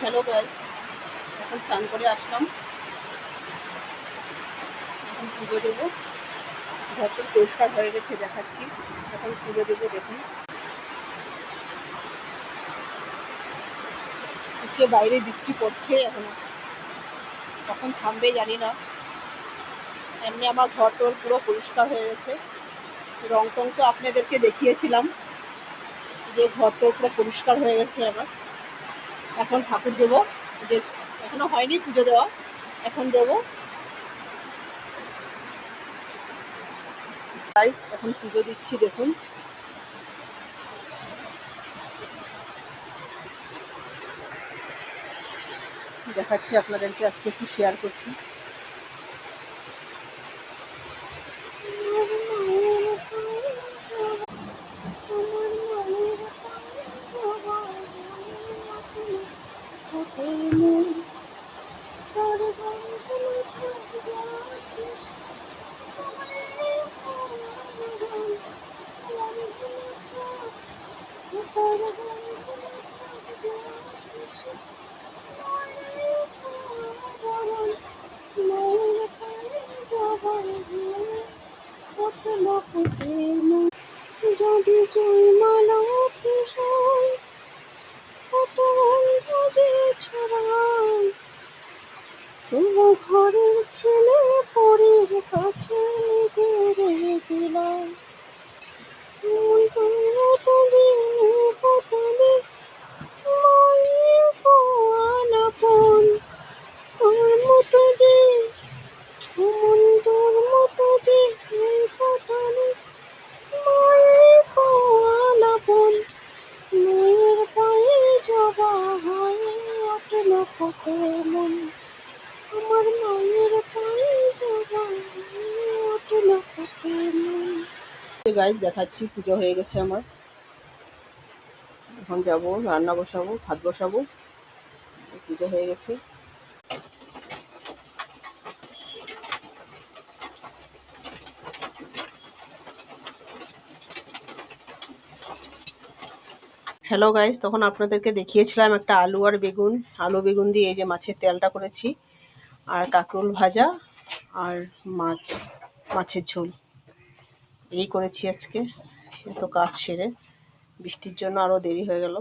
Hello guys, এখন স্নান করে আসলাম। এখন পুজো দেবো। ঘরটা পরিষ্কার হয়ে গেছে দেখাচ্ছি। এখন পুজো দেবো। দেখুন হচ্ছে বাইরে বৃষ্টি পড়ছে এখনো, কখন থামবে জানি না। এমনি আমার ঘর টর পুরো পরিষ্কার হয়ে গেছে। রং টং তো আপনাদেরকে দেখিয়েছিলাম যে ঘর টর পুরো পরিষ্কার হয়ে গেছে আমার। এখন ঠাকুর দেবো, যে এখনো হয়নি পুজো দেওয়া, এখন দেবো। গাইস এখন পুজো দিচ্ছি দেখুন। দেখাচ্ছি আপনাদেরকে, আজকে একটু শেয়ার করছি। যদি জয়মালাপি হয় কত গন্ধ যে ছড়ায়, তবু ঘরের ছেলে পরের কাছে নিজের দিলাম। তো দিনে পতনে মায়ের কোয়ালাপন, তোর মতো যে তোর মতো যে এই পতনে মায়ের কোয়ালাপন, মেয়ের পায়ে জবা হয়ে উঠল মন, আমার মায়ের পায়ে জবা হয়ে উঠল মন। গাইস দেখাচ্ছি, পুজো হয়ে গেছে আমার। এখন যাব রান্না বসাবো, ভাত বসাবো। পুজো হয়ে গেছে। হ্যালো গাইস, তখন আপনাদেরকে দেখিয়েছিলাম একটা আলু আর বেগুন, আলু বেগুন দিয়ে এই যে মাছের তেলটা করেছি, আর কাঁকরোল ভাজা, আর মাছের ঝোল, এই করেছি আজকে। তো কাজ সেরে বৃষ্টির জন্য আরও দেরি হয়ে গেল।